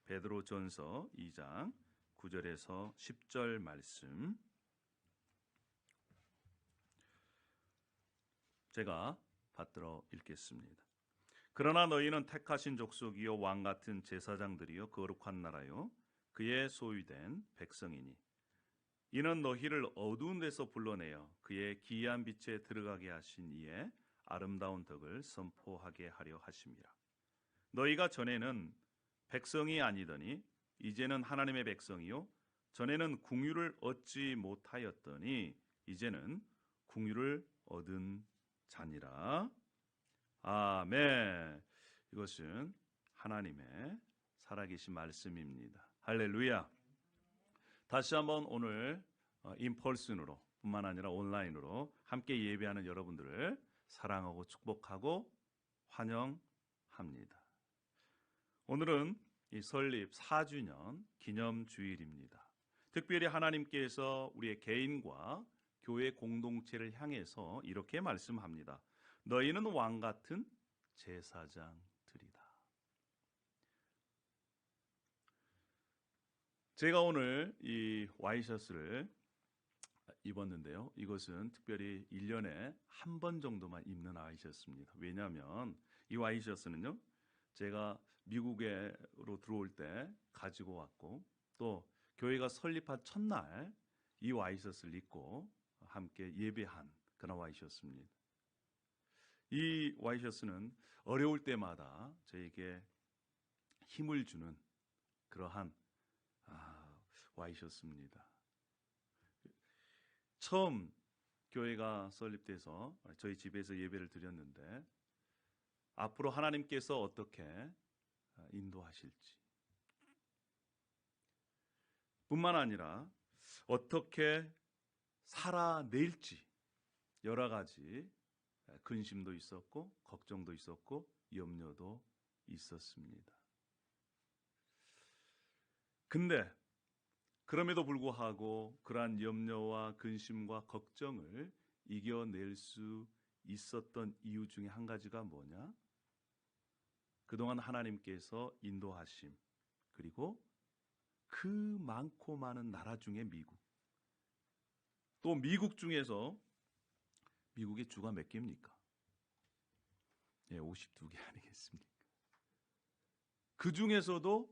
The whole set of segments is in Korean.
베드로전서 2장 9절에서 10절 말씀, 제가 받들어 읽겠습니다. 그러나 너희는 택하신 족속이요 왕 같은 제사장들이요 거룩한 나라요 그의 소유된 백성이니 이는 너희를 어두운 데서 불러내어 그의 기이한 빛에 들어가게 하신 이의 아름다운 덕을 선포하게 하려 하심이라. 너희가 전에는 백성이 아니더니 이제는 하나님의 백성이요 전에는 궁유를 얻지 못하였더니 이제는 궁유를 얻은 자니라. 아멘. 이것은 하나님의 살아계신 말씀입니다. 할렐루야. 다시 한번 오늘 인펄슨으로 뿐만 아니라 온라인으로 함께 예배하는 여러분들을 사랑하고 축복하고 환영합니다. 오늘은 이 설립 4주년 기념주일입니다. 특별히 하나님께서 우리의 개인과 교회 공동체를 향해서 이렇게 말씀합니다. 너희는 왕 같은 제사장들이다. 제가 오늘 이 와이셔츠를 입었는데요. 이것은 특별히 1년에 한 번 정도만 입는 와이셔츠입니다. 왜냐하면 이 와이셔츠는요, 제가 미국으로 들어올 때 가지고 왔고 또 교회가 설립한 첫날 이 와이셔츠를 입고 함께 예배한 그런 와이셔츠입니다. 이 와이셔츠는 어려울 때마다 저에게 힘을 주는 그러한 와이셔츠입니다. 처음 교회가 설립돼서 저희 집에서 예배를 드렸는데 앞으로 하나님께서 어떻게 인도하실지 뿐만 아니라 어떻게 살아낼지 여러 가지 근심도 있었고 걱정도 있었고 염려도 있었습니다. 근데 그럼에도 불구하고 그러한 염려와 근심과 걱정을 이겨낼 수 있었던 이유 중에 한 가지가 뭐냐? 그동안 하나님께서 인도하심, 그리고 그 많고 많은 나라 중에 미국, 또 미국 중에서 미국의 주가 몇 개입니까? 52개 아니겠습니까? 그 중에서도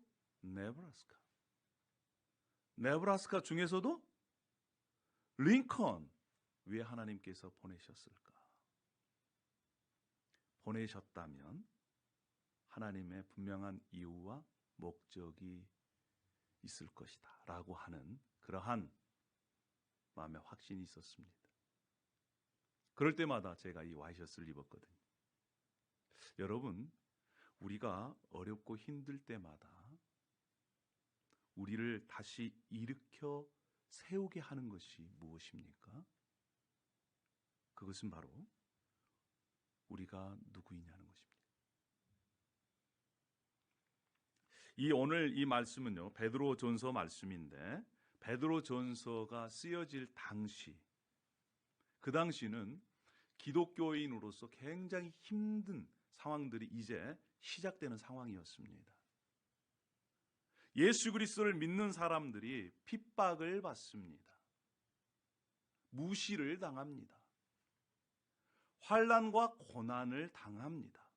네브라스카 중에서도 링컨, 왜 하나님께서 보내셨을까? 보내셨다면 하나님의 분명한 이유와 목적이 있을 것이다 라고 하는 그러한 마음의 확신이 있었습니다. 그럴 때마다 제가 이 와이셔츠를 입었거든요. 여러분, 우리가 어렵고 힘들 때마다 우리를 다시 일으켜 세우게 하는 것이 무엇입니까? 그것은 바로 우리가 누구이냐는 것입니다. 오늘 이 말씀은요, 베드로전서 말씀인데 베드로전서가 쓰여질 당시, 그 당시는 기독교인으로서 굉장히 힘든 상황들이 이제 시작되는 상황이었습니다. 예수 그리스도를 믿는 사람들이 핍박을 받습니다. 무시를 당합니다. 환난과 고난을 당합니다.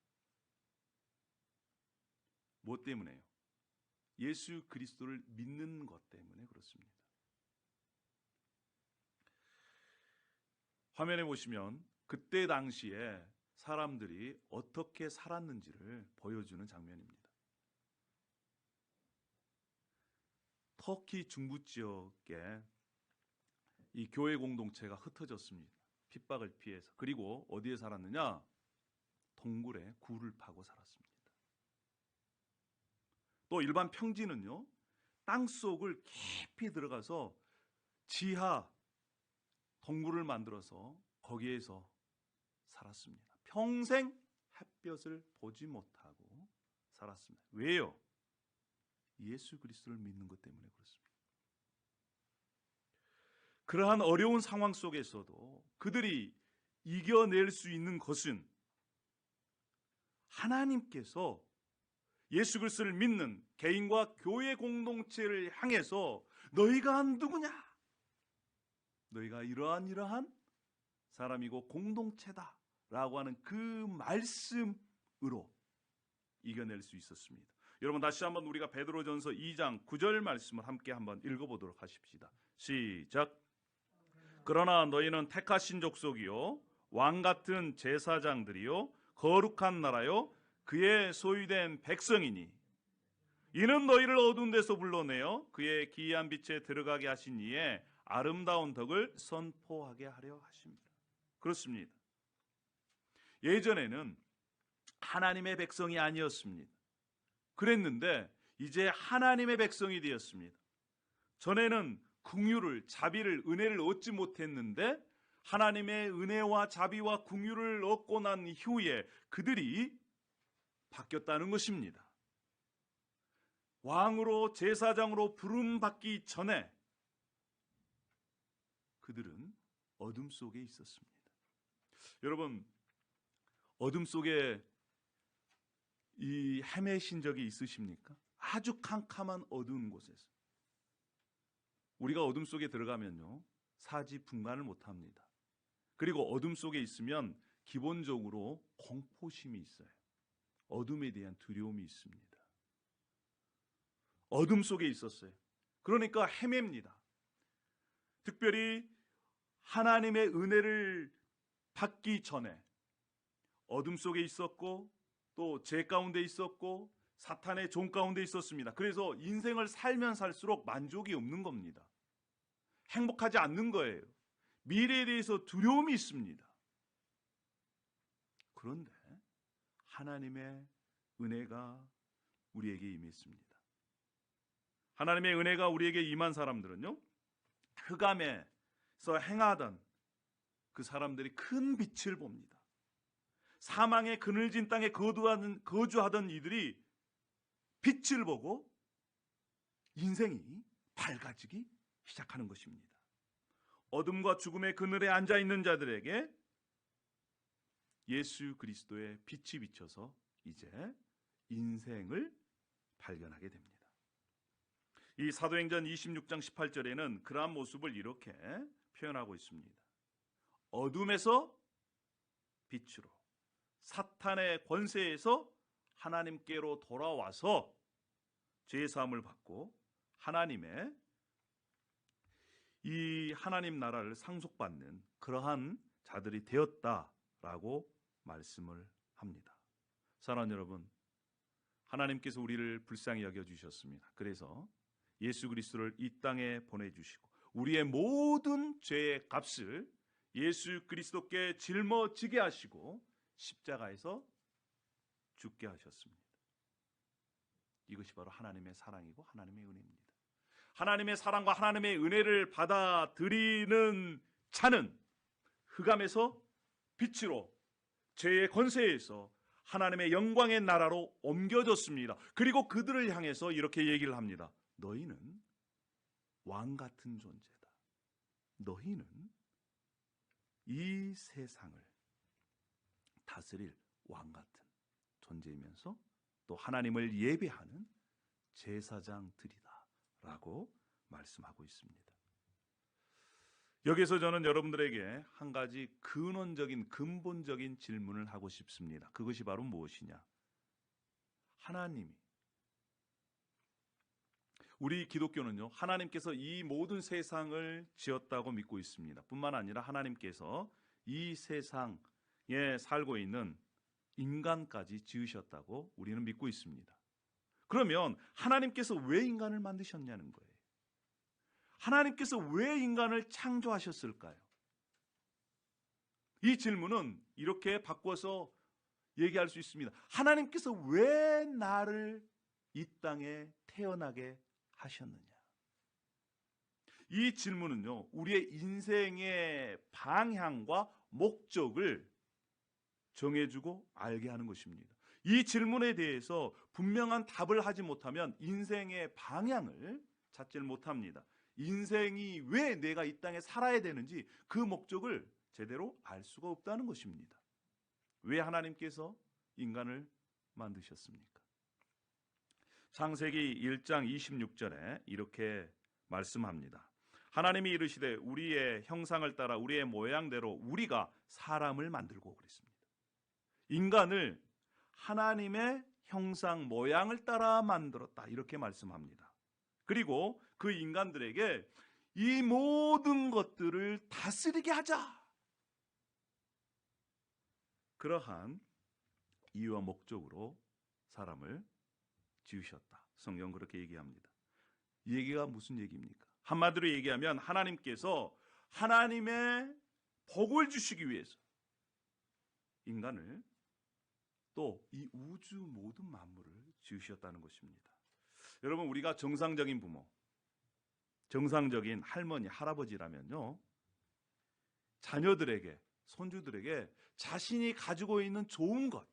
무엇 때문에요? 예수 그리스도를 믿는 것 때문에 그렇습니다. 화면에 보시면 그때 당시에 사람들이 어떻게 살았는지를 보여주는 장면입니다. 터키 중부 지역에 이 교회 공동체가 흩어졌습니다. 핍박을 피해서. 그리고 어디에 살았느냐? 동굴에 굴을 파고 살았습니다. 또 일반 평지는요, 땅속을 깊이 들어가서 지하 동굴을 만들어서 거기에서 살았습니다. 평생 햇볕을 보지 못하고 살았습니다. 왜요? 예수 그리스도를 믿는 것 때문에 그렇습니다. 그러한 어려운 상황 속에서도 그들이 이겨낼 수 있는 것은 하나님께서 예수 그리스도를 믿는 개인과 교회 공동체를 향해서 너희가 누구냐? 너희가 이러한 사람이고 공동체다 라고 하는 그 말씀으로 이겨낼 수 있었습니다. 여러분, 다시 한번 우리가 베드로전서 2장 9절 말씀을 함께 한번 읽어보도록 하십시다. 시작. 그러나 너희는 택하신 족속이요 왕같은 제사장들이요 거룩한 나라요 그의 소유된 백성이니 이는 너희를 어두운 데서 불러내어 그의 기이한 빛에 들어가게 하신 이에 아름다운 덕을 선포하게 하려 하십니다. 그렇습니다. 예전에는 하나님의 백성이 아니었습니다. 그랬는데 이제 하나님의 백성이 되었습니다. 전에는 긍휼을, 자비를, 은혜를 얻지 못했는데 하나님의 은혜와 자비와 긍휼을 얻고 난 이후에 그들이 바뀌었다는 것입니다. 왕으로, 제사장으로 부름받기 전에 그들은 어둠 속에 있었습니다. 여러분, 어둠 속에 헤매신 적이 있으십니까? 아주 캄캄한 어두운 곳에서. 우리가 어둠 속에 들어가면요, 사지분간을 못합니다. 그리고 어둠 속에 있으면 기본적으로 공포심이 있어요. 어둠에 대한 두려움이 있습니다. 어둠 속에 있었어요. 그러니까 헤맵니다. 특별히 하나님의 은혜를 받기 전에 어둠 속에 있었고 또 죄 가운데 있었고 사탄의 종 가운데 있었습니다. 그래서 인생을 살면 살수록 만족이 없는 겁니다. 행복하지 않는 거예요. 미래에 대해서 두려움이 있습니다. 그런데 하나님의 은혜가 우리에게 임했습니다. 하나님의 은혜가 우리에게 임한 사람들은요, 흑암에서 행하던 그 사람들이 큰 빛을 봅니다. 사망의 그늘진 땅에 거주하던 이들이 빛을 보고 인생이 밝아지기 시작하는 것입니다. 어둠과 죽음의 그늘에 앉아있는 자들에게 예수 그리스도의 빛이 비쳐서 이제 인생을 발견하게 됩니다. 이 사도행전 26장 18절에는 그러한 모습을 이렇게 표현하고 있습니다. 어둠에서 빛으로, 사탄의 권세에서 하나님께로 돌아와서 죄사함을 받고 하나님의 이 하나님 나라를 상속받는 그러한 자들이 되었다라고 말씀을 합니다. 사랑하는 여러분, 하나님께서 우리를 불쌍히 여겨주셨습니다. 그래서 예수 그리스도를 이 땅에 보내주시고 우리의 모든 죄의 값을 예수 그리스도께 짊어지게 하시고 십자가에서 죽게 하셨습니다. 이것이 바로 하나님의 사랑이고 하나님의 은혜입니다. 하나님의 사랑과 하나님의 은혜를 받아들이는 자는 흑암에서 빛으로, 죄의 권세에서 하나님의 영광의 나라로 옮겨졌습니다. 그리고 그들을 향해서 이렇게 얘기를 합니다. 너희는 왕 같은 존재다. 너희는 이 세상을 다스릴 왕 같은 존재이면서 또 하나님을 예배하는 제사장들이다 라고 말씀하고 있습니다. 여기서 저는 여러분들에게 한 가지 근본적인 질문을 하고 싶습니다. 그것이 바로 무엇이냐? 하나님이, 우리 기독교는요, 하나님께서 이 모든 세상을 지었다고 믿고 있습니다. 뿐만 아니라 하나님께서 이 세상에 살고 있는 인간까지 지으셨다고 우리는 믿고 있습니다. 그러면 하나님께서 왜 인간을 만드셨냐는 거예요. 하나님께서 왜 인간을 창조하셨을까요? 이 질문은 이렇게 바꿔서 얘기할 수 있습니다. 하나님께서 왜 나를 이 땅에 태어나게 하셨느냐? 이 질문은요, 우리의 인생의 방향과 목적을 정해주고 알게 하는 것입니다. 이 질문에 대해서 분명한 답을 하지 못하면 인생의 방향을 찾지를 못합니다. 인생이 왜 내가 이 땅에 살아야 되는지 그 목적을 제대로 알 수가 없다는 것입니다. 왜 하나님께서 인간을 만드셨습니까? 창세기 1장 26절에 이렇게 말씀합니다. 하나님이 이르시되 우리의 형상을 따라 우리의 모양대로 우리가 사람을 만들고 그랬습니다. 인간을 하나님의 형상 모양을 따라 만들었다 이렇게 말씀합니다. 그리고 그 인간들에게 이 모든 것들을 다스리게 하자, 그러한 이유와 목적으로 사람을 지으셨다. 성경 그렇게 얘기합니다. 이 얘기가 무슨 얘기입니까? 한마디로 얘기하면 하나님께서 하나님의 복을 주시기 위해서 인간을 또 이 우주 모든 만물을 지으셨다는 것입니다. 여러분, 우리가 정상적인 부모, 정상적인 할머니, 할아버지라면요, 자녀들에게, 손주들에게 자신이 가지고 있는 좋은 것,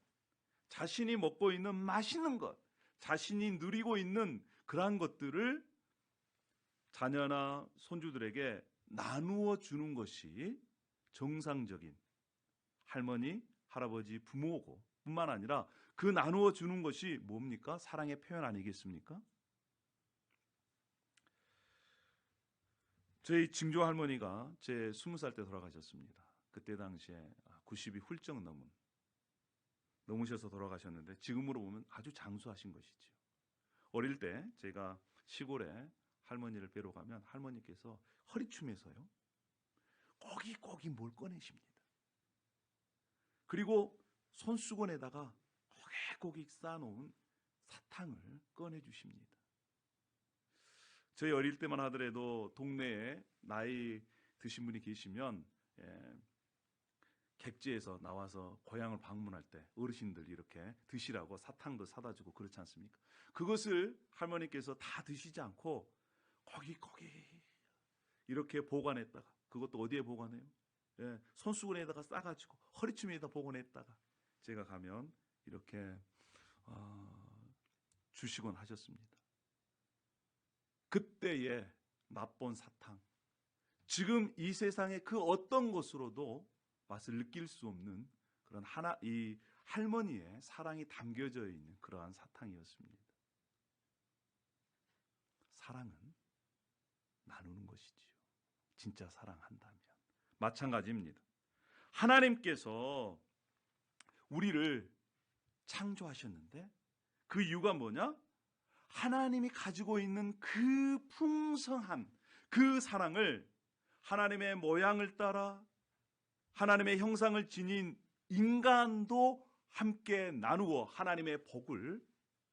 자신이 먹고 있는 맛있는 것, 자신이 누리고 있는 그러한 것들을 자녀나 손주들에게 나누어 주는 것이 정상적인 할머니, 할아버지, 부모고 뿐만 아니라 그 나누어 주는 것이 뭡니까? 사랑의 표현 아니겠습니까? 저희 증조 할머니가 제 20살 때 돌아가셨습니다. 그때 당시에 90이 훌쩍 넘으셔서 돌아가셨는데 지금으로 보면 아주 장수하신 것이죠. 어릴 때 제가 시골에 할머니를 뵈러 가면 할머니께서 허리춤에서요 꼬깃꼬깃 뭘 꺼내십니다. 그리고 손수건에다가 꼬깃꼬깃 쌓아놓은 사탕을 꺼내주십니다. 저희 어릴 때만 하더라도 동네에 나이 드신 분이 계시면 객지에서 나와서 고향을 방문할 때 어르신들 이렇게 드시라고 사탕도 사다 주고 그렇지 않습니까? 그것을 할머니께서 다 드시지 않고 꼬깃꼬깃 이렇게 보관했다가, 그것도 어디에 보관해요? 손수건에다가 싸가지고 허리춤에다 보관했다가 제가 가면 이렇게 주시곤 하셨습니다. 그때의 맛본 사탕, 지금 이 세상의 그 어떤 것으로도 맛을 느낄 수 없는 그런 이 할머니의 사랑이 담겨져 있는 그러한 사탕이었습니다. 사랑은 나누는 것이지요. 진짜 사랑한다면. 마찬가지입니다. 하나님께서 우리를 창조하셨는데 그 이유가 뭐냐? 하나님이 가지고 있는 그 풍성한 그 사랑을 하나님의 모양을 따라 하나님의 형상을 지닌 인간도 함께 나누어 하나님의 복을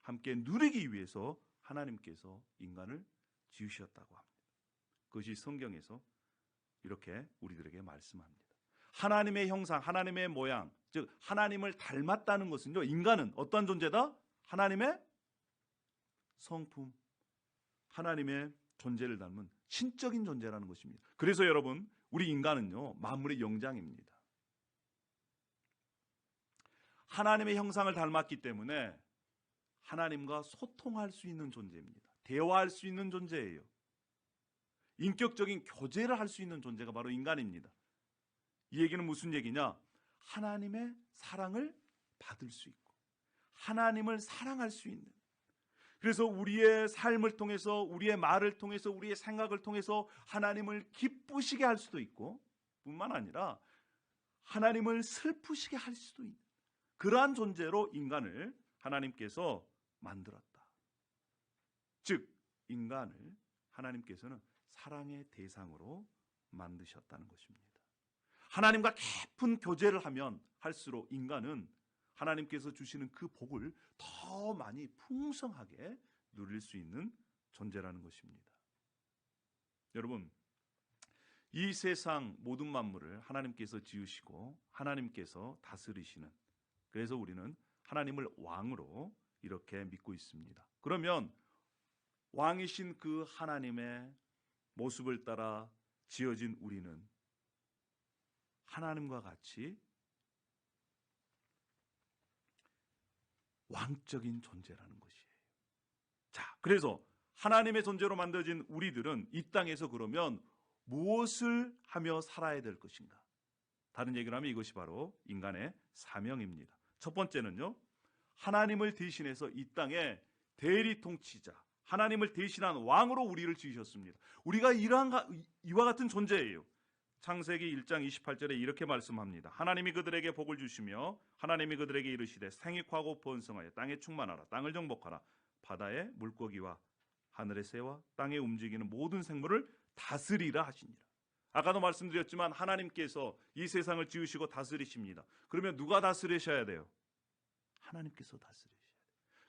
함께 누리기 위해서 하나님께서 인간을 지으셨다고 합니다. 그것이 성경에서 이렇게 우리들에게 말씀합니다. 하나님의 형상, 하나님의 모양, 즉 하나님을 닮았다는 것은요, 인간은 어떤 존재다? 하나님의 성품, 하나님의 존재를 닮은 신적인 존재라는 것입니다. 그래서 여러분, 우리 인간은요, 만물의 영장입니다. 하나님의 형상을 닮았기 때문에 하나님과 소통할 수 있는 존재입니다. 대화할 수 있는 존재예요. 인격적인 교제를 할 수 있는 존재가 바로 인간입니다. 이 얘기는 무슨 얘기냐? 하나님의 사랑을 받을 수 있고 하나님을 사랑할 수 있는, 그래서 우리의 삶을 통해서, 우리의 말을 통해서, 우리의 생각을 통해서 하나님을 기쁘시게 할 수도 있고 뿐만 아니라 하나님을 슬프시게 할 수도 있는 그러한 존재로 인간을 하나님께서 만들었다. 즉 인간을 하나님께서는 사랑의 대상으로 만드셨다는 것입니다. 하나님과 깊은 교제를 하면 할수록 인간은 하나님께서 주시는 그 복을 더 많이 풍성하게 누릴 수 있는 존재라는 것입니다. 여러분, 이 세상 모든 만물을 하나님께서 지으시고 하나님께서 다스리시는, 그래서 우리는 하나님을 왕으로 이렇게 믿고 있습니다. 그러면 왕이신 그 하나님의 모습을 따라 지어진 우리는 하나님과 같이 왕적인 존재라는 것이에요. 자, 그래서 하나님의 존재로 만들어진 우리들은 이 땅에서 그러면 무엇을 하며 살아야 될 것인가? 다른 얘기로 하면 이것이 바로 인간의 사명입니다. 첫 번째는요, 하나님을 대신해서 이 땅에 대리 통치자, 하나님을 대신한 왕으로 우리를 지으셨습니다. 우리가 이와 같은 존재예요. 창세기 1장 28절에 이렇게 말씀합니다. 하나님이 그들에게 복을 주시며 하나님이 그들에게 이르시되 생육하고 번성하여 땅에 충만하라. 땅을 정복하라. 바다의 물고기와 하늘의 새와 땅에 움직이는 모든 생물을 다스리라 하시니라. 아까도 말씀드렸지만 하나님께서 이 세상을 지으시고 다스리십니다. 그러면 누가 다스리셔야 돼요? 하나님께서 다스리셔야 돼요.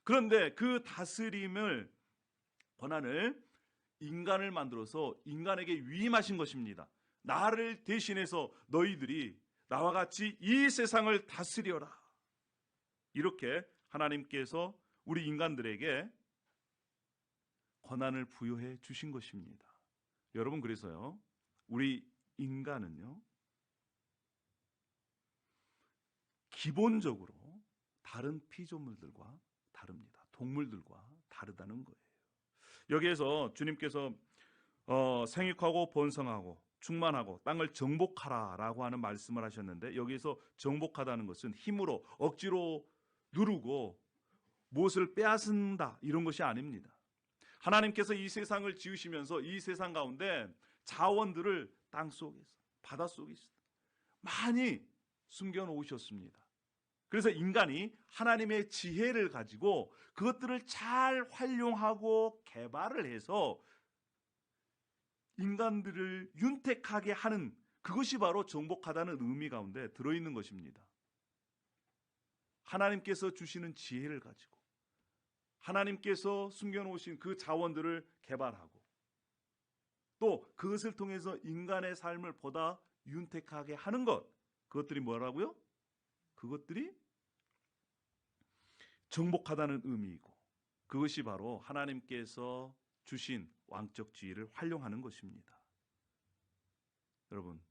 그런데 그 다스림을 권한을 인간을 만들어서 인간에게 위임하신 것입니다. 나를 대신해서 너희들이 나와 같이 이 세상을 다스려라. 이렇게 하나님께서 우리 인간들에게 권한을 부여해 주신 것입니다. 여러분, 그래서요, 우리 인간은요, 기본적으로 다른 피조물들과 다릅니다. 동물들과 다르다는 거예요. 여기에서 주님께서 생육하고 번성하고 충만하고 땅을 정복하라 라고 하는 말씀을 하셨는데, 여기서 정복하다는 것은 힘으로 억지로 누르고 무엇을 빼앗는다 이런 것이 아닙니다. 하나님께서 이 세상을 지으시면서 이 세상 가운데 자원들을 땅속에서, 바닷속에서 많이 숨겨놓으셨습니다. 그래서 인간이 하나님의 지혜를 가지고 그것들을 잘 활용하고 개발을 해서 인간들을 윤택하게 하는, 그것이 바로 정복하다는 의미 가운데 들어있는 것입니다. 하나님께서 주시는 지혜를 가지고 하나님께서 숨겨놓으신 그 자원들을 개발하고 또 그것을 통해서 인간의 삶을 보다 윤택하게 하는 것, 그것들이 뭐라고요? 그것들이 정복하다는 의미이고, 그것이 바로 하나님께서 주신 왕적 지위를 활용하는 것입니다. 여러분,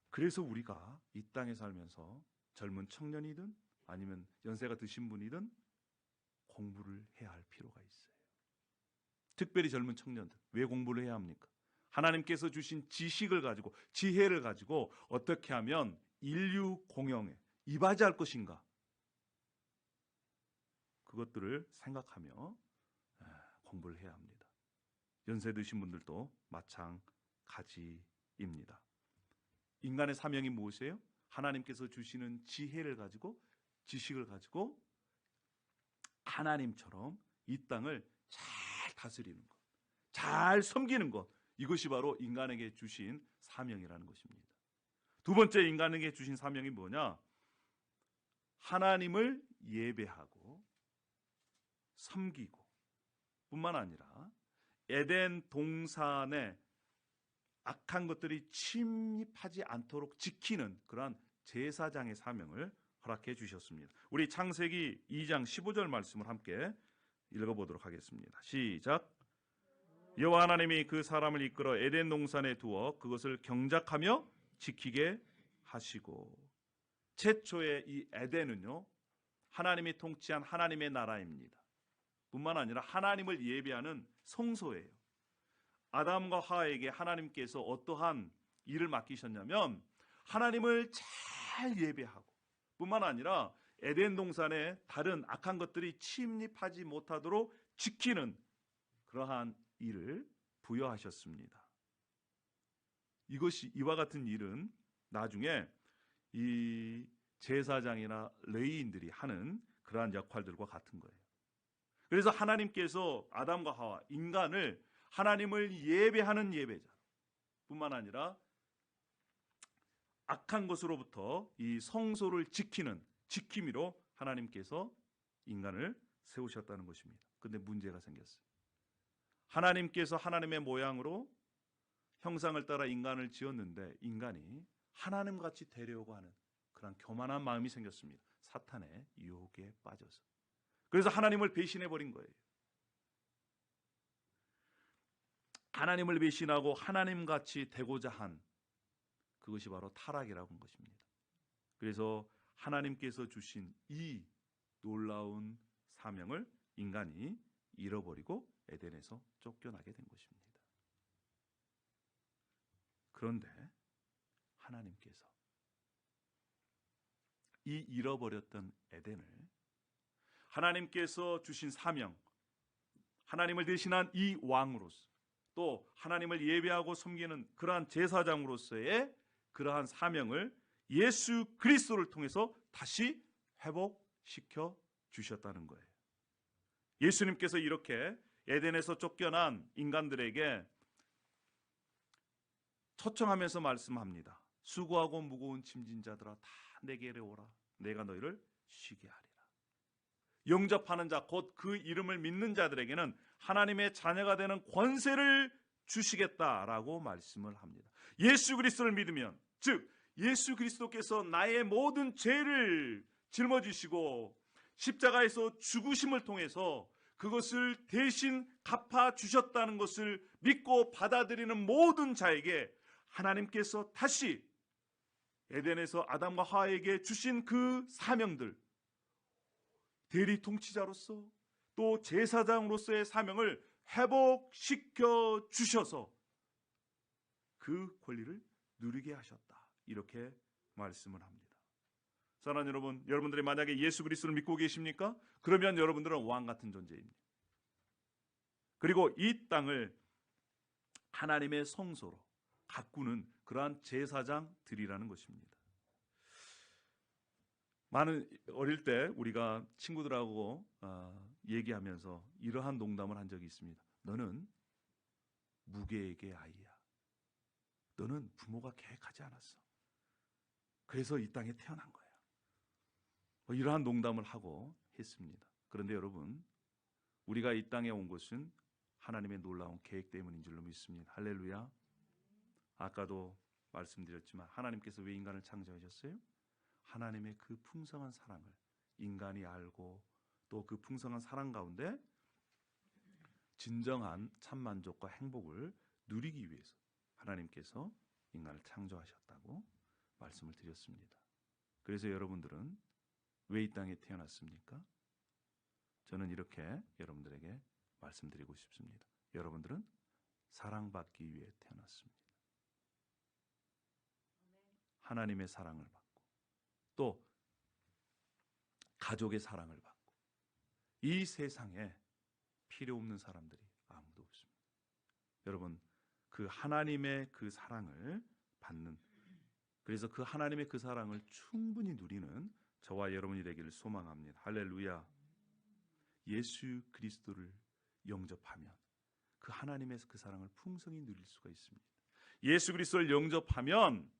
그래서 우리가 이 땅에 살면서 젊은 청년이든 아니면 연세가 드신 분이든 공부를 해야 할 필요가 있어요. 특별히 젊은 청년들, 왜 공부를 해야 합니까? 하나님께서 주신 지식을 가지고, 지혜를 가지고 어떻게 하면 인류 공영에 이바지할 것인가, 그것들을 생각하며 공부를 해야 합니다. 연세 드신 분들도 마찬가지입니다. 인간의 사명이 무엇이에요? 하나님께서 주시는 지혜를 가지고, 지식을 가지고 하나님처럼 이 땅을 잘 다스리는 것, 잘 섬기는 것, 이것이 바로 인간에게 주신 사명이라는 것입니다. 두 번째, 인간에게 주신 사명이 뭐냐? 하나님을 예배하고 섬기고 뿐만 아니라 에덴 동산에 악한 것들이 침입하지 않도록 지키는 그러한 제사장의 사명을 허락해 주셨습니다. 우리 창세기 2장 15절 말씀을 함께 읽어보도록 하겠습니다. 시작. 여호와 하나님이 그 사람을 이끌어 에덴 동산에 두어 그것을 경작하며 지키게 하시고. 최초의 이 에덴은요, 하나님이 통치한 하나님의 나라입니다. 뿐만 아니라 하나님을 예배하는 성소예요. 아담과 하와에게 하나님께서 어떠한 일을 맡기셨냐면 하나님을 잘 예배하고 뿐만 아니라 에덴 동산에 다른 악한 것들이 침입하지 못하도록 지키는 그러한 일을 부여하셨습니다. 이와 같은 일은 나중에 이 제사장이나 레위인들이 하는 그러한 역할들과 같은 거예요. 그래서 하나님께서 아담과 하와, 인간을 하나님을 예배하는 예배자 뿐만 아니라 악한 것으로부터 이 성소를 지키는 지킴이로 하나님께서 인간을 세우셨다는 것입니다. 그런데 문제가 생겼어요. 하나님께서 하나님의 모양으로 형상을 따라 인간을 지었는데 인간이 하나님같이 되려고 하는 그런 교만한 마음이 생겼습니다. 사탄의 유혹에 빠져서. 그래서 하나님을 배신해버린 거예요. 하나님을 배신하고 하나님같이 되고자 한 그것이 바로 타락이라고 하는 것입니다. 그래서 하나님께서 주신 이 놀라운 사명을 인간이 잃어버리고 에덴에서 쫓겨나게 된 것입니다. 그런데 하나님께서 이 잃어버렸던 에덴을 하나님께서 주신 사명, 하나님을 대신한 이 왕으로서, 또 하나님을 예배하고 섬기는 그러한 제사장으로서의 그러한 사명을 예수 그리스도를 통해서 다시 회복시켜 주셨다는 거예요. 예수님께서 이렇게 에덴에서 쫓겨난 인간들에게 초청하면서 말씀합니다. 수고하고 무거운 짐진 자들아 다 내게로 오라. 내가 너희를 쉬게 하리라. 영접하는 자, 곧 그 이름을 믿는 자들에게는 하나님의 자녀가 되는 권세를 주시겠다라고 말씀을 합니다. 예수 그리스도를 믿으면, 즉 예수 그리스도께서 나의 모든 죄를 짊어지시고 십자가에서 죽으심을 통해서 그것을 대신 갚아주셨다는 것을 믿고 받아들이는 모든 자에게 하나님께서 다시 에덴에서 아담과 하와에게 주신 그 사명들, 대리 통치자로서 또 제사장으로서의 사명을 회복시켜 주셔서 그 권리를 누리게 하셨다, 이렇게 말씀을 합니다. 사랑하는 여러분, 여러분들이 만약에 예수 그리스도를 믿고 계십니까? 그러면 여러분들은 왕 같은 존재입니다. 그리고 이 땅을 하나님의 성소로 가꾸는 그러한 제사장들이라는 것입니다. 많은 어릴 때 우리가 친구들하고 얘기하면서 이러한 농담을 한 적이 있습니다. 너는 무계획의 아이야. 너는 부모가 계획하지 않았어. 그래서 이 땅에 태어난 거야. 이러한 농담을 하고 했습니다. 그런데 여러분, 우리가 이 땅에 온 것은 하나님의 놀라운 계획 때문인 줄로 믿습니다. 할렐루야. 아까도 말씀드렸지만 하나님께서 왜 인간을 창조하셨어요? 하나님의 그 풍성한 사랑을 인간이 알고 또 그 풍성한 사랑 가운데 진정한 참만족과 행복을 누리기 위해서 하나님께서 인간을 창조하셨다고 말씀을 드렸습니다. 그래서 여러분들은 왜 이 땅에 태어났습니까? 저는 이렇게 여러분들에게 말씀드리고 싶습니다. 여러분들은 사랑받기 위해 태어났습니다. 하나님의 사랑을 받고 또 가족의 사랑을 받고, 이 세상에 필요 없는 사람들이 아무도 없습니다. 여러분, 그 하나님의 그 사랑을 받는, 그래서 그 하나님의 그 사랑을 충분히 누리는 저와 여러분이 되기를 소망합니다. 할렐루야. 예수 그리스도를 영접하면 그 하나님의 그 사랑을 풍성히 누릴 수가 있습니다. 예수 그리스도를 영접하면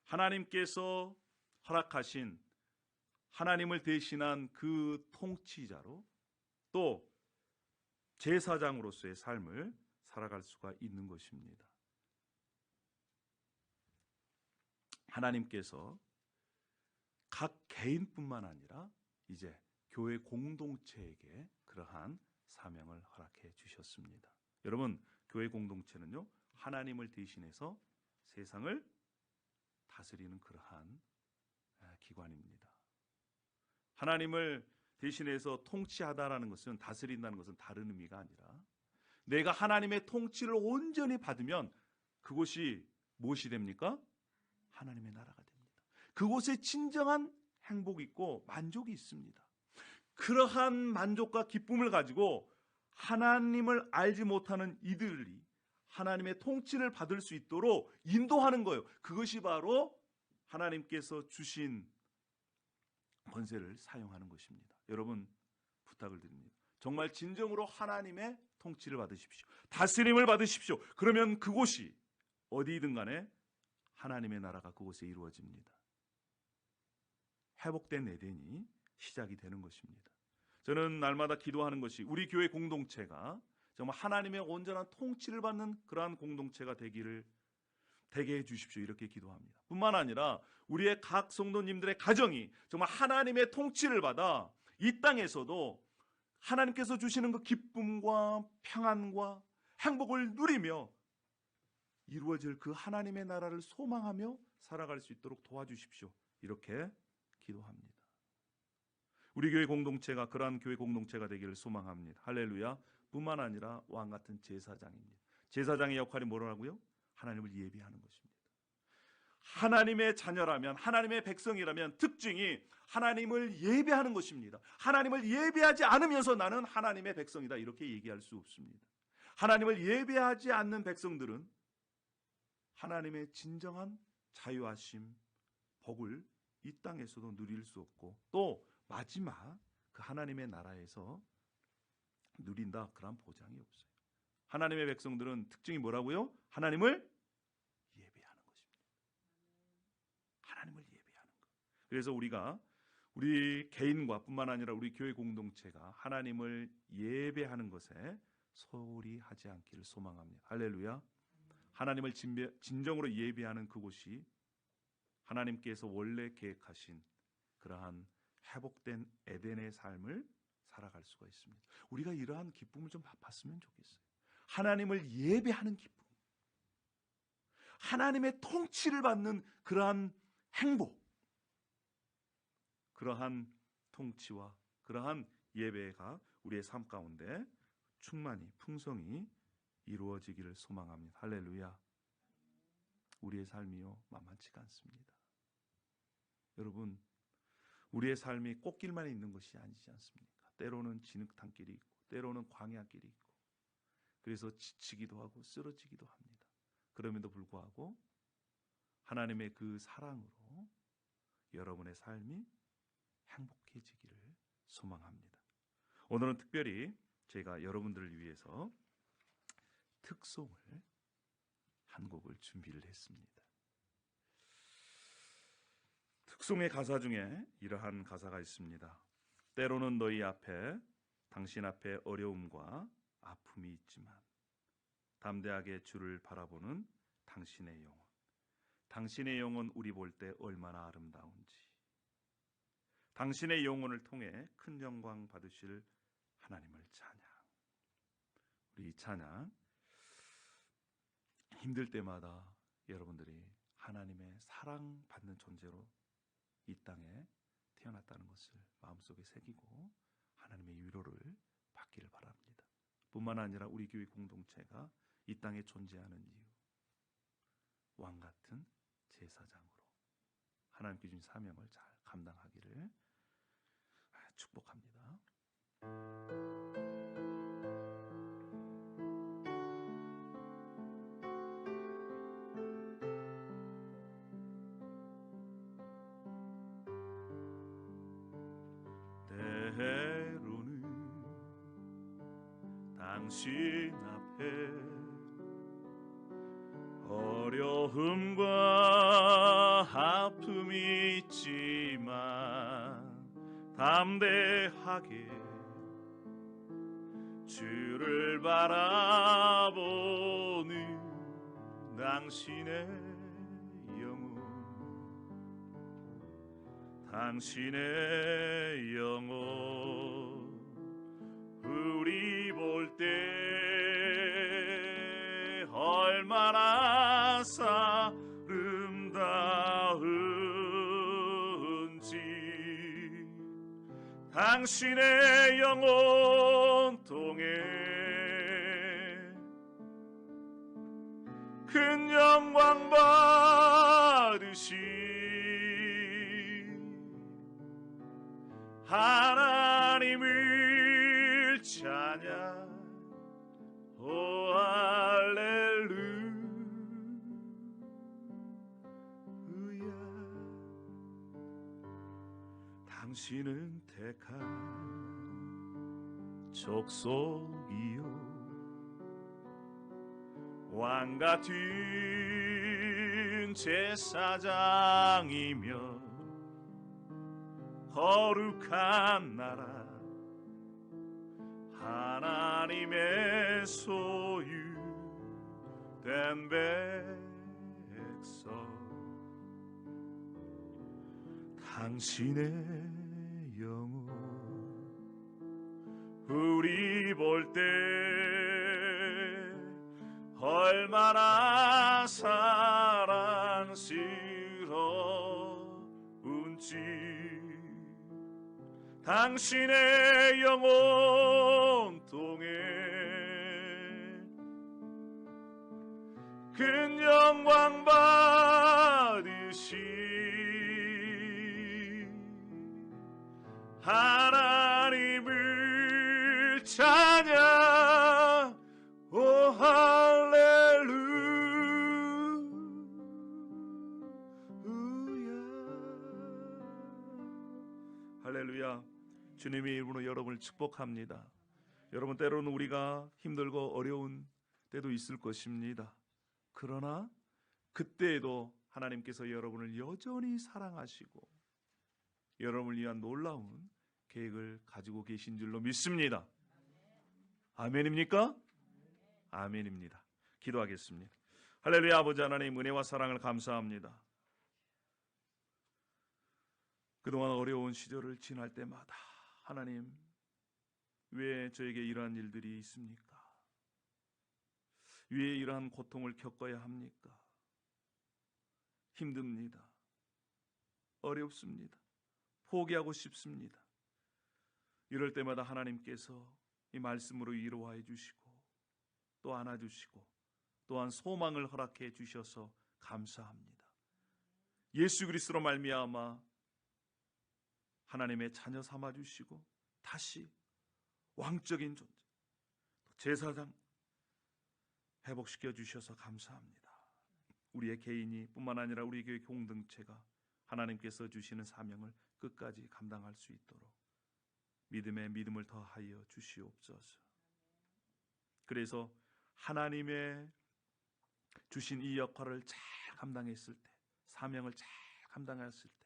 하나님께서 허락하신 하나님을 대신한 그 통치자로 또 제사장으로서의 삶을 살아갈 수가 있는 것입니다. 하나님께서 각 개인뿐만 아니라 이제 교회 공동체에게 그러한 사명을 허락해 주셨습니다. 여러분, 교회 공동체는요, 하나님을 대신해서 세상을 다스리는 그러한 기관입니다. 하나님을 대신해서 통치하다라는 것은, 다스린다는 것은 다른 의미가 아니라 내가 하나님의 통치를 온전히 받으면 그곳이 무엇이 됩니까? 하나님의 나라가 됩니다. 그곳에 진정한 행복이 있고 만족이 있습니다. 그러한 만족과 기쁨을 가지고 하나님을 알지 못하는 이들이 하나님의 통치를 받을 수 있도록 인도하는 거예요. 그것이 바로 하나님께서 주신 권세를 사용하는 것입니다. 여러분, 부탁을 드립니다. 정말 진정으로 하나님의 통치를 받으십시오. 다스림을 받으십시오. 그러면 그곳이 어디든 간에 하나님의 나라가 그곳에 이루어집니다. 회복된 에덴이 시작이 되는 것입니다. 저는 날마다 기도하는 것이 우리 교회 공동체가 정말 하나님의 온전한 통치를 받는 그러한 공동체가 되게 해주십시오, 이렇게 기도합니다. 뿐만 아니라 우리의 각 성도님들의 가정이 정말 하나님의 통치를 받아 이 땅에서도 하나님께서 주시는 그 기쁨과 평안과 행복을 누리며 이루어질 그 하나님의 나라를 소망하며 살아갈 수 있도록 도와주십시오, 이렇게 기도합니다. 우리 교회 공동체가 그러한 교회 공동체가 되기를 소망합니다. 할렐루야. 뿐만 아니라 왕 같은 제사장입니다. 제사장의 역할이 뭐라고요? 하나님을 예비하는 것입니다. 하나님의 자녀라면, 하나님의 백성이라면 특징이 하나님을 예배하는 것입니다. 하나님을 예배하지 않으면서 나는 하나님의 백성이다 이렇게 얘기할 수 없습니다. 하나님을 예배하지 않는 백성들은 하나님의 진정한 자유하심, 복을 이 땅에서도 누릴 수 없고 또 마지막 그 하나님의 나라에서 누린다 그런 보장이 없어요. 하나님의 백성들은 특징이 뭐라고요? 하나님을 예배하는 것입니다. 하나님을 예배하는 것. 그래서 우리가 우리 개인과 뿐만 아니라 우리 교회 공동체가 하나님을 예배하는 것에 소홀히 하지 않기를 소망합니다. 할렐루야. 하나님을 진정으로 예배하는 그곳이 하나님께서 원래 계획하신 그러한 회복된 에덴의 삶을 살아갈 수가 있습니다. 우리가 이러한 기쁨을 좀 맛봤으면 좋겠어요. 하나님을 예배하는 기쁨, 하나님의 통치를 받는 그러한 행복, 그러한 통치와 그러한 예배가 우리의 삶 가운데 충만히 풍성히 이루어지기를 소망합니다. 할렐루야. 우리의 삶이요 만만치가 않습니다. 여러분, 우리의 삶이 꽃길만 있는 것이 아니지 않습니까? 때로는 진흙탕길이 있고 때로는 광야길이 있고 그래서 지치기도 하고 쓰러지기도 합니다. 그럼에도 불구하고 하나님의 그 사랑으로 여러분의 삶이 행복해지기를 소망합니다. 오늘은 특별히 제가 여러분들을 위해서 특송을 한 곡을 준비를 했습니다. 특송의 가사 중에 이러한 가사가 있습니다. 때로는 너희 앞에 당신 앞에 어려움과 아픔이 있지만 담대하게 주를 바라보는 당신의 영혼 우리 볼 때 얼마나 아름다운지 당신의 영혼을 통해 큰 영광 받으실 하나님을 찬양. 우리 이 찬양 힘들 때마다 여러분들이 하나님의 사랑받는 존재로 이 땅에 태어났다는 것을 마음속에 새기고 하나님의 위로를 받기를 바랍니다. 뿐만 아니라 우리 교회 공동체가 이 땅에 존재하는 이유, 왕같은 제사장으로 하나님께 주신 사명을 잘 감당하기를 축복합니다. 때로는 당신 앞에 어려움과 아픔이 있지만 담대하게 주를 바라보는 당신의 영혼 우리 볼 때 얼마나 아름다운지 당신의 영혼 통해 큰 영광 받으시 하나님을 찬양. 오 할렐루야. 당신은 택한 족속이요 왕같은 제사장이며 거룩한 나라 하나님의 소유된 백성 당신의 영혼 우리 볼 때 얼마나 사랑스러운지 당신의 영혼 통해 큰 영광 받으시 하나님을 찬양. 오 할렐루야. 주님의 이름으로 여러분을 축복합니다. 여러분, 때로는 우리가 힘들고 어려운 때도 있을 것입니다. 그러나 그때에도 하나님께서 여러분을 여전히 사랑하시고 여러분을 위한 놀라운 계획을 가지고 계신 줄로 믿습니다. 아멘입니까? 아멘입니다. 기도하겠습니다. 할렐루야. 아버지 하나님, 은혜와 사랑을 감사합니다. 그동안 어려운 시절을 지날 때마다 하나님, 왜 저에게 이러한 일들이 있습니까? 왜 이러한 고통을 겪어야 합니까? 힘듭니다. 어렵습니다. 포기하고 싶습니다. 이럴 때마다 하나님께서 이 말씀으로 위로해 주시고 또 안아주시고 또한 소망을 허락해 주셔서 감사합니다. 예수 그리스도로 말미암아 하나님의 자녀 삼아주시고 다시 왕적인 존재, 제사장 회복시켜 주셔서 감사합니다. 우리의 개인이 뿐만 아니라 우리 교회 공동체가 하나님께서 주시는 사명을 끝까지 감당할 수 있도록 믿음에 믿음을 더하여 주시옵소서. 그래서 하나님의 주신 이 역할을 잘 감당했을 때, 사명을 잘 감당했을 때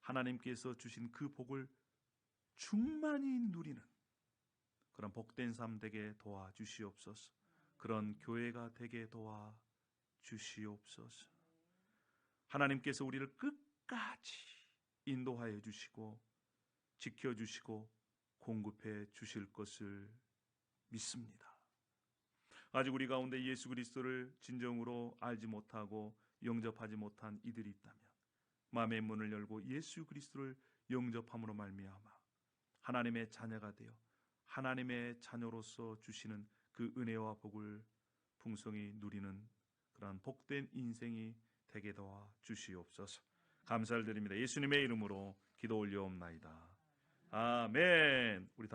하나님께서 주신 그 복을 충만히 누리는 그런 복된 삶 되게 도와주시옵소서. 그런 교회가 되게 도와주시옵소서. 하나님께서 우리를 끝까지 인도하여 주시고 지켜주시고 공급해 주실 것을 믿습니다. 아직 우리 가운데 예수 그리스도를 진정으로 알지 못하고 영접하지 못한 이들이 있다면 마음의 문을 열고 예수 그리스도를 영접함으로 말미암아 하나님의 자녀가 되어 하나님의 자녀로서 주시는 그 은혜와 복을 풍성히 누리는 그러한 복된 인생이 되게 도와 주시옵소서. 감사를 드립니다. 예수님의 이름으로 기도 올려옵나이다. 아멘. 우리 다